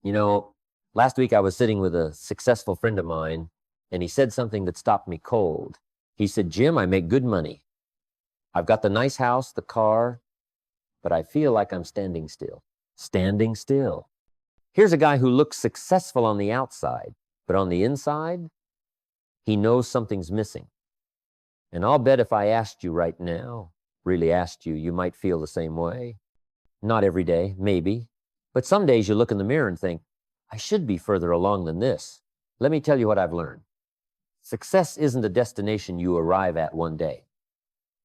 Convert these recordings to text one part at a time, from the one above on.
You know, last week I was sitting with a successful friend of mine, and he said something that stopped me cold. He said, Jim, I make good money. I've got the nice house, the car, but I feel like I'm standing still. Standing still. Here's a guy who looks successful on the outside, but on the inside, he knows something's missing. And I'll bet if I asked you right now, really asked you, you might feel the same way. Not every day, maybe. But some days you look in the mirror and think, I should be further along than this. Let me tell you what I've learned. Success isn't a destination you arrive at one day.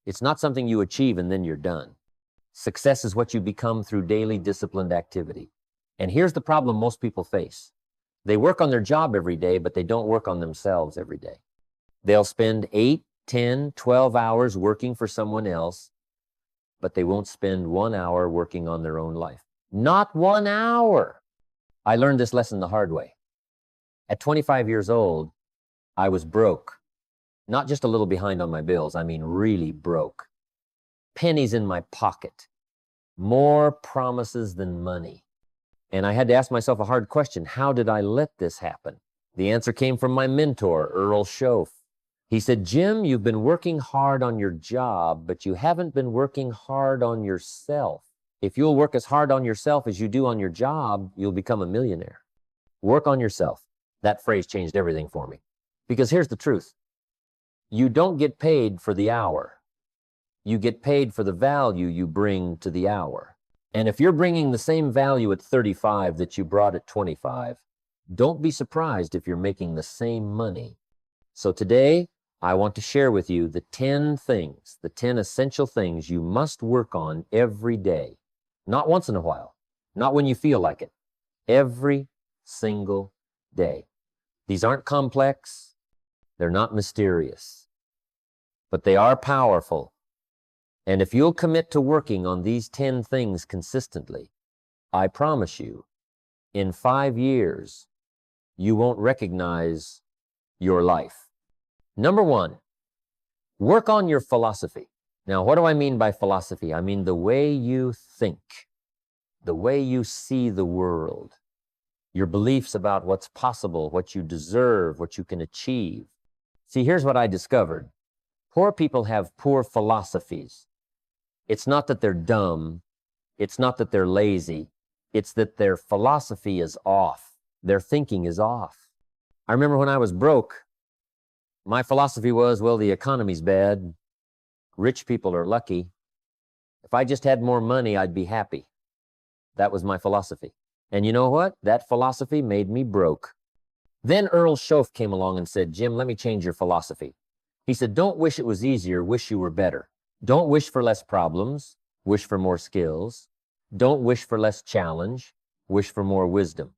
It's not something you achieve and then you're done. Success is what you become through daily disciplined activity. And here's the problem most people face. They work on their job every day, but they don't work on themselves every day. They'll spend 8, 10, 12 hours working for someone else, but they won't spend 1 hour working on their own life. Not 1 hour. I learned this lesson the hard way. At 25 years old, I was broke. Not just a little behind on my bills, I mean really broke. Pennies in my pocket. More promises than money. And I had to ask myself a hard question. How did I let this happen? The answer came from my mentor, Earl Schoaf. He said, Jim, you've been working hard on your job, but you haven't been working hard on yourself. If you'll work as hard on yourself as you do on your job, you'll become a millionaire. Work on yourself. That phrase changed everything for me. Because here's the truth. You don't get paid for the hour. You get paid for the value you bring to the hour. And if you're bringing the same value at 35 that you brought at 25, don't be surprised if you're making the same money. So today, I want to share with you the 10 things, the 10 essential things you must work on every day. Not once in a while, not when you feel like it. Every single day. These aren't complex. They're not mysterious. But they are powerful. And if you'll commit to working on these 10 things consistently, I promise you, in 5 years, you won't recognize your life. Number 1, work on your philosophy. Now, what do I mean by philosophy? I mean the way you think, the way you see the world, your beliefs about what's possible, what you deserve, what you can achieve. See, here's what I discovered. Poor people have poor philosophies. It's not that they're dumb. It's not that they're lazy. It's that their philosophy is off. Their thinking is off. I remember when I was broke, my philosophy was, well, the economy's bad. Rich people are lucky. If I just had more money, I'd be happy. That was my philosophy. And you know what? That philosophy made me broke. Then Earl Schoaf came along and said, Jim, let me change your philosophy. He said, don't wish it was easier, wish you were better. Don't wish for less problems, wish for more skills. Don't wish for less challenge, wish for more wisdom.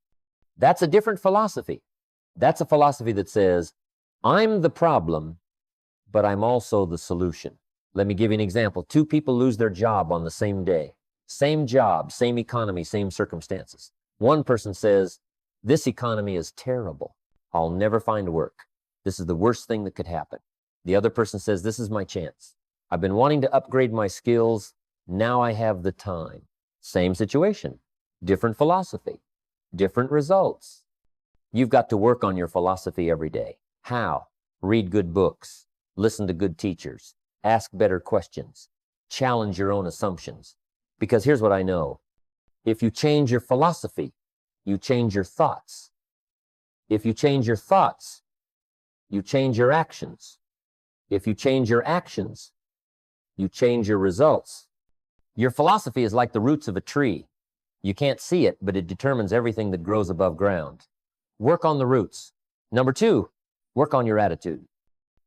That's a different philosophy. That's a philosophy that says, I'm the problem, but I'm also the solution. Let me give you an example. 2 people lose their job on the same day. Same job, same economy, same circumstances. One person says, this economy is terrible. I'll never find work. This is the worst thing that could happen. The other person says, this is my chance. I've been wanting to upgrade my skills. Now I have the time. Same situation, different philosophy, different results. You've got to work on your philosophy every day. How? Read good books, listen to good teachers, ask better questions, challenge your own assumptions. Because here's what I know. If you change your philosophy, you change your thoughts. If you change your thoughts, you change your actions. If you change your actions, you change your results. Your philosophy is like the roots of a tree. You can't see it, but it determines everything that grows above ground. Work on the roots. Number 2, work on your attitude.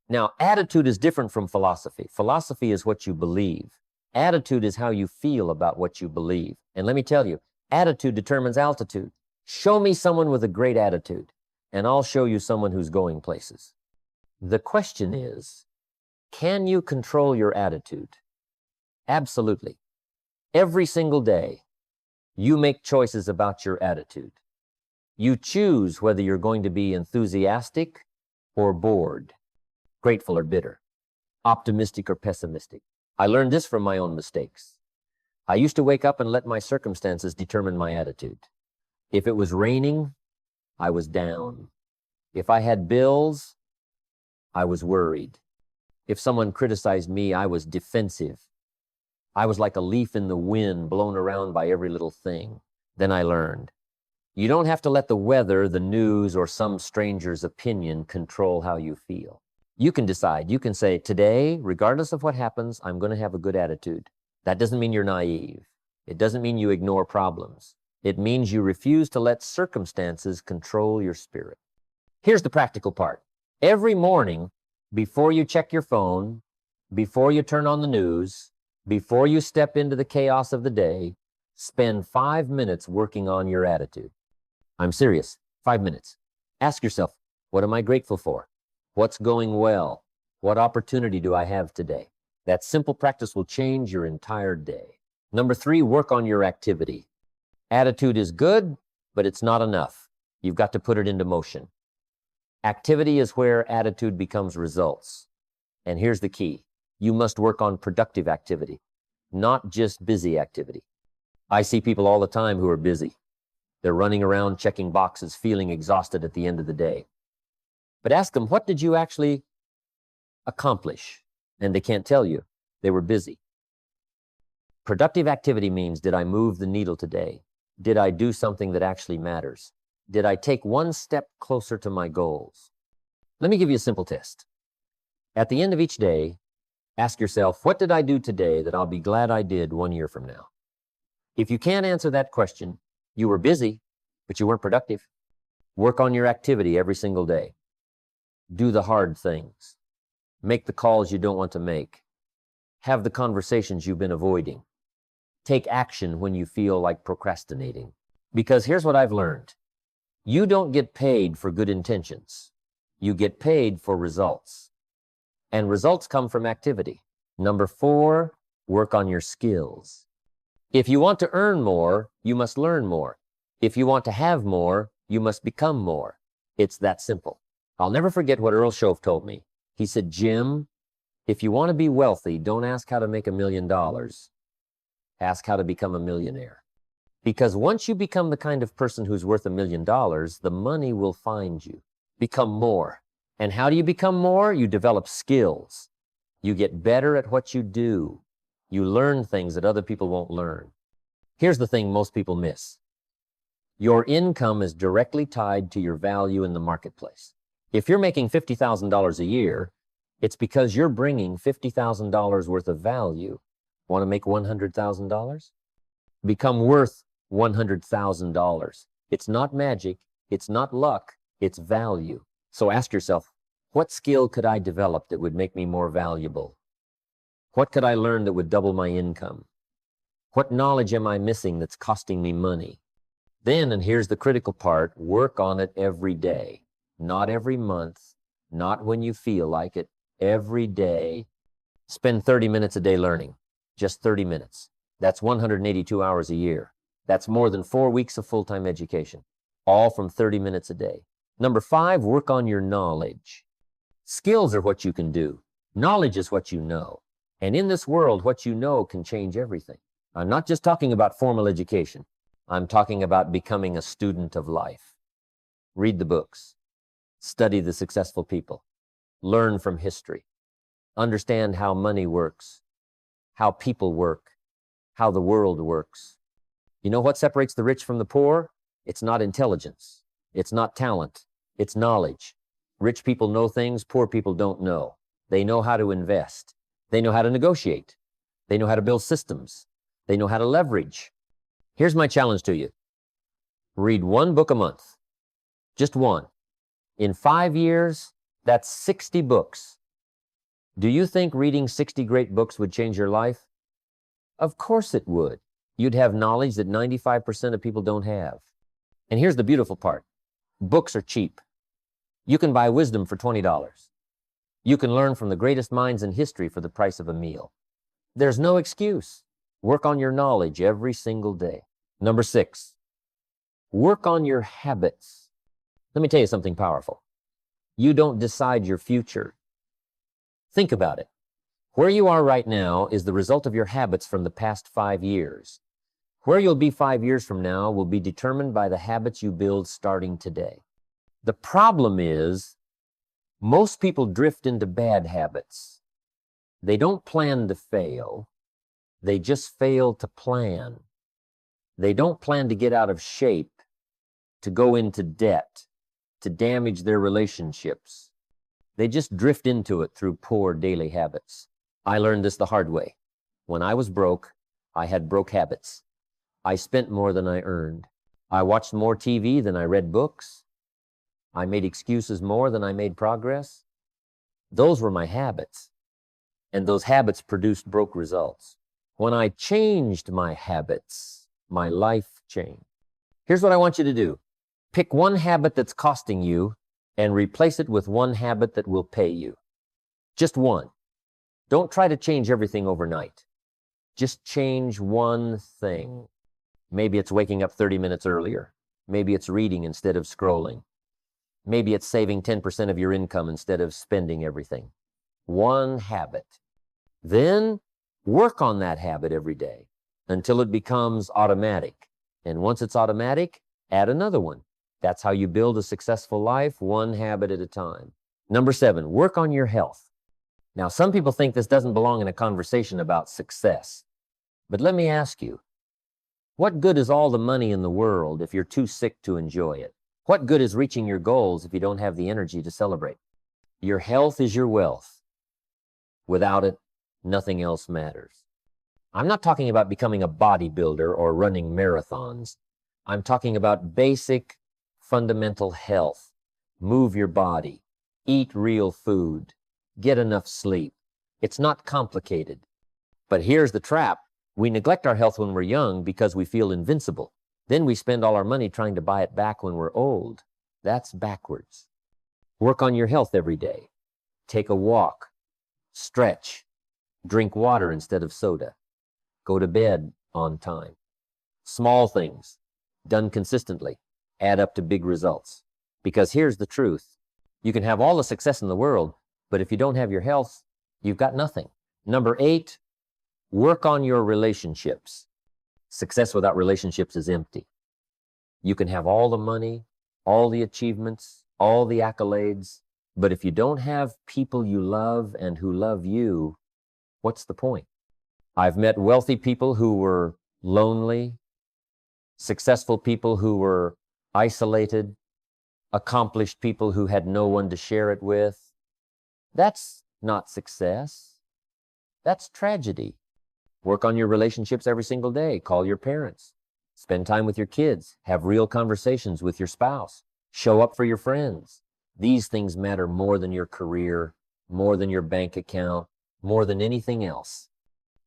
Now, attitude is different from philosophy. Philosophy is what you believe. Attitude is how you feel about what you believe. And let me tell you, attitude determines altitude. Show me someone with a great attitude, and I'll show you someone who's going places. The question is, can you control your attitude? Absolutely. Every single day, you make choices about your attitude. You choose whether you're going to be enthusiastic or bored, grateful or bitter, optimistic or pessimistic. I learned this from my own mistakes. I used to wake up and let my circumstances determine my attitude. If it was raining, I was down. If I had bills, I was worried. If someone criticized me, I was defensive. I was like a leaf in the wind, blown around by every little thing. Then I learned, you don't have to let the weather, the news, or some stranger's opinion control how you feel. You can decide. You can say, today, regardless of what happens, I'm going to have a good attitude. That doesn't mean you're naive. It doesn't mean you ignore problems. It means you refuse to let circumstances control your spirit. Here's the practical part. Every morning, before you check your phone, before you turn on the news, before you step into the chaos of the day, spend 5 minutes working on your attitude. I'm serious. 5 minutes. Ask yourself, what am I grateful for? What's going well? What opportunity do I have today? That simple practice will change your entire day. Number 3, work on your activity. Attitude is good, but it's not enough. You've got to put it into motion. Activity is where attitude becomes results. And here's the key. You must work on productive activity, not just busy activity. I see people all the time who are busy. They're running around checking boxes, feeling exhausted at the end of the day. But ask them, what did you actually accomplish? And they can't tell you. They were busy. Productive activity means, did I move the needle today? Did I do something that actually matters? Did I take one step closer to my goals? Let me give you a simple test. At the end of each day, ask yourself, what did I do today that I'll be glad I did 1 year from now? If you can't answer that question, you were busy, but you weren't productive. Work on your activity every single day. Do the hard things. Make the calls you don't want to make. Have the conversations you've been avoiding. Take action when you feel like procrastinating. Because here's what I've learned. You don't get paid for good intentions. You get paid for results. And results come from activity. Number 4, work on your skills. If you want to earn more, you must learn more. If you want to have more, you must become more. It's that simple. I'll never forget what Earl Shoaff told me. He said, Jim, if you want to be wealthy, don't ask how to make $1 million. Ask how to become a millionaire. Because once you become the kind of person who's worth $1 million, the money will find you. Become more. And how do you become more? You develop skills. You get better at what you do. You learn things that other people won't learn. Here's the thing most people miss. Your income is directly tied to your value in the marketplace. If you're making $50,000 a year, it's because you're bringing $50,000 worth of value. Want to make $100,000? Become worth $100,000. It's not magic. It's not luck. It's value. So ask yourself, what skill could I develop that would make me more valuable? What could I learn that would double my income? What knowledge am I missing that's costing me money? Then, and here's the critical part, work on it every day. Not every month, not when you feel like it, every day. Spend 30 minutes a day learning, just 30 minutes. That's 182 hours a year. That's more than 4 weeks of full-time education, all from 30 minutes a day. Number 5, work on your knowledge. Skills are what you can do. Knowledge is what you know. And in this world, what you know can change everything. I'm not just talking about formal education. I'm talking about becoming a student of life. Read the books. Study the successful people. Learn from history. Understand how money works, how people work, how the world works. You know what separates the rich from the poor? It's not intelligence. It's not talent. It's knowledge. Rich people know things poor people don't know. They know how to invest. They know how to negotiate. They know how to build systems. They know how to leverage. Here's my challenge to you. Read 1 book a month. Just 1. In 5 years, that's 60 books. Do you think reading 60 great books would change your life? Of course it would. You'd have knowledge that 95% of people don't have. And here's the beautiful part. Books are cheap. You can buy wisdom for $20. You can learn from the greatest minds in history for the price of a meal. There's no excuse. Work on your knowledge every single day. Number 6, work on your habits. Let me tell you something powerful. You don't decide your future. Think about it. Where you are right now is the result of your habits from the past 5 years. Where you'll be 5 years from now will be determined by the habits you build starting today. The problem is, most people drift into bad habits. They don't plan to fail. They just fail to plan. They don't plan to get out of shape, to go into debt, to damage their relationships. They just drift into it through poor daily habits. I learned this the hard way. When I was broke, I had broke habits. I spent more than I earned. I watched more TV than I read books. I made excuses more than I made progress. Those were my habits. And those habits produced broke results. When I changed my habits, my life changed. Here's what I want you to do. Pick one habit that's costing you and replace it with one habit that will pay you. Just one. Don't try to change everything overnight. Just change one thing. Maybe it's waking up 30 minutes earlier. Maybe it's reading instead of scrolling. Maybe it's saving 10% of your income instead of spending everything. One habit. Then work on that habit every day until it becomes automatic. And once it's automatic, add another one. That's how you build a successful life, one habit at a time. Number 7, work on your health. Now, some people think this doesn't belong in a conversation about success. But let me ask you, what good is all the money in the world if you're too sick to enjoy it? What good is reaching your goals if you don't have the energy to celebrate? Your health is your wealth. Without it, nothing else matters. I'm not talking about becoming a bodybuilder or running marathons. I'm talking about basic, fundamental health. Move your body. Eat real food. Get enough sleep. It's not complicated. But here's the trap. We neglect our health when we're young because we feel invincible. Then we spend all our money trying to buy it back when we're old. That's backwards. Work on your health every day. Take a walk. Stretch. Drink water instead of soda. Go to bed on time. Small things, done consistently, add up to big results. Because here's the truth. You can have all the success in the world, but if you don't have your health, you've got nothing. Number 8, work on your relationships. Success without relationships is empty. You can have all the money, all the achievements, all the accolades, but if you don't have people you love and who love you, what's the point? I've met wealthy people who were lonely, successful people who were isolated, accomplished people who had no one to share it with. That's not success. That's tragedy. Work on your relationships every single day. Call your parents. Spend time with your kids. Have real conversations with your spouse. Show up for your friends. These things matter more than your career, more than your bank account, more than anything else.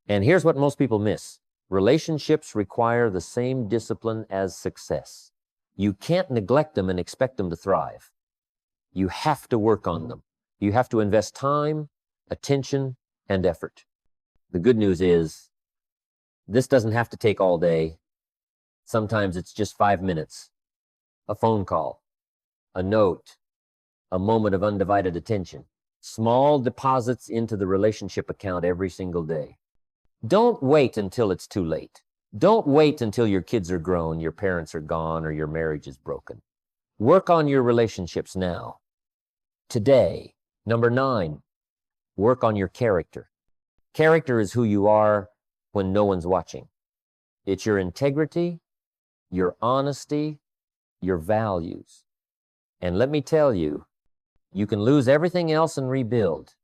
And here's what most people miss. Relationships require the same discipline as success. You can't neglect them and expect them to thrive. You have to work on them. You have to invest time, attention, and effort. The good news is, this doesn't have to take all day. Sometimes it's just 5 minutes, a phone call, a note, a moment of undivided attention. Small deposits into the relationship account every single day. Don't wait until it's too late. Don't wait until your kids are grown, your parents are gone, or your marriage is broken. Work on your relationships now. Today. Number 9, work on your character. Character is who you are when no one's watching. It's your integrity, your honesty, your values. And let me tell you, you can lose everything else and rebuild.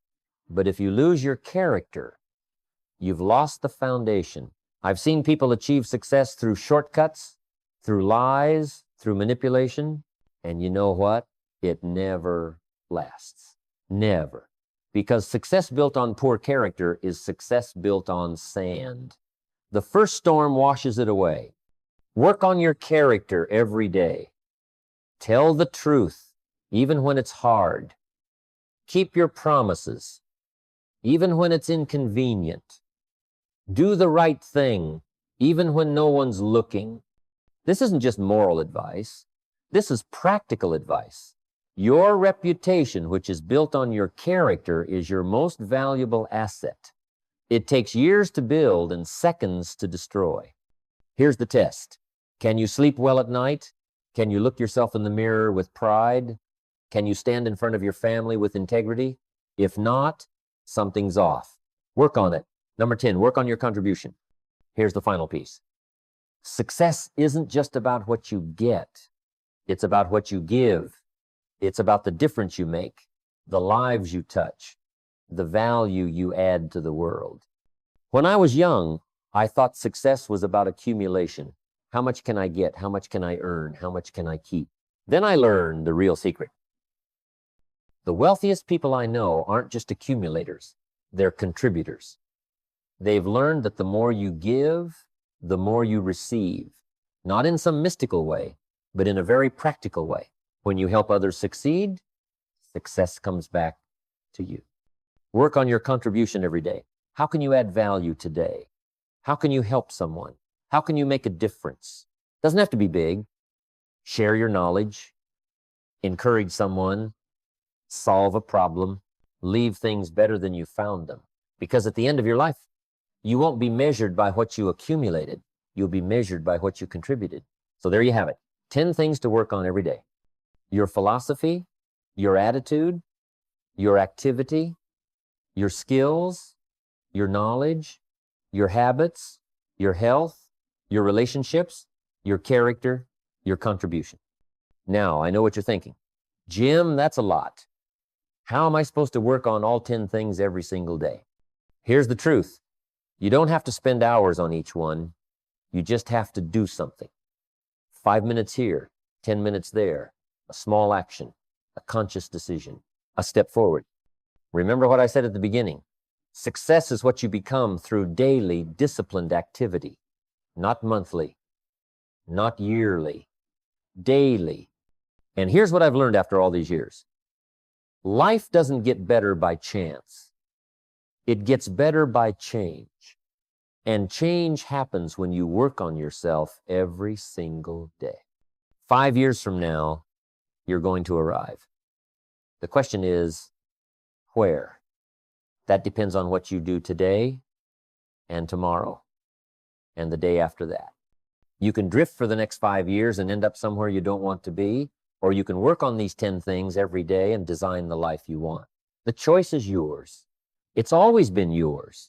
But if you lose your character, you've lost the foundation. I've seen people achieve success through shortcuts, through lies, through manipulation. And you know what? It never lasts. Never. Because success built on poor character is success built on sand. The first storm washes it away. Work on your character every day. Tell the truth, even when it's hard. Keep your promises, even when it's inconvenient. Do the right thing, even when no one's looking. This isn't just moral advice. This is practical advice. Your reputation, which is built on your character, is your most valuable asset. It takes years to build and seconds to destroy. Here's the test. Can you sleep well at night? Can you look yourself in the mirror with pride? Can you stand in front of your family with integrity? If not, something's off. Work on it. Number 10, work on your contribution. Here's the final piece. Success isn't just about what you get. It's about what you give. It's about the difference you make, the lives you touch, the value you add to the world. When I was young, I thought success was about accumulation. How much can I get? How much can I earn? How much can I keep? Then I learned the real secret. The wealthiest people I know aren't just accumulators. They're contributors. They've learned that the more you give, the more you receive. Not in some mystical way, but in a very practical way. When you help others succeed, success comes back to you. Work on your contribution every day. How can you add value today? How can you help someone? How can you make a difference? Doesn't have to be big. Share your knowledge, encourage someone, solve a problem, leave things better than you found them. Because at the end of your life, you won't be measured by what you accumulated. You'll be measured by what you contributed. So there you have it. 10 things to work on every day. Your philosophy, your attitude, your activity, your skills, your knowledge, your habits, your health, your relationships, your character, your contribution. Now, I know what you're thinking. Jim, that's a lot. How am I supposed to work on all 10 things every single day? Here's the truth. You don't have to spend hours on each one. You just have to do something. 5 minutes here, 10 minutes there, a small action, a conscious decision, a step forward. Remember what I said at the beginning. Success is what you become through daily, disciplined activity, not monthly, not yearly, daily. And here's what I've learned after all these years. Life doesn't get better by chance. It gets better by change. And change happens when you work on yourself every single day. 5 years from now, you're going to arrive. The question is, where? That depends on what you do today and tomorrow and the day after that. You can drift for the next 5 years and end up somewhere you don't want to be, or you can work on these 10 things every day and design the life you want. The choice is yours. It's always been yours.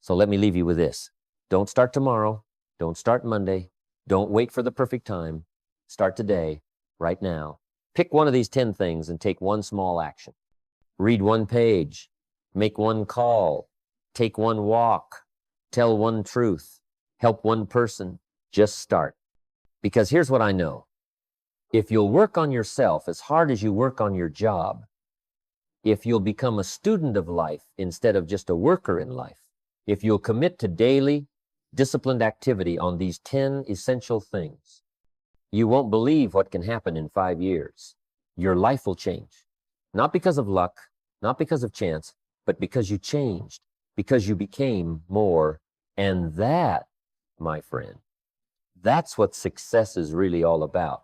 So let me leave you with this. Don't start tomorrow. Don't start Monday. Don't wait for the perfect time. Start today, right now. Pick one of these 10 things and take one small action. Read one page. Make one call. Take one walk. Tell one truth. Help one person. Just start. Because here's what I know. If you'll work on yourself as hard as you work on your job, if you'll become a student of life instead of just a worker in life, if you'll commit to daily, disciplined activity on these 10 essential things, you won't believe what can happen in 5 years. Your life will change. Not because of luck, not because of chance, but because you changed, because you became more. And that, my friend, that's what success is really all about.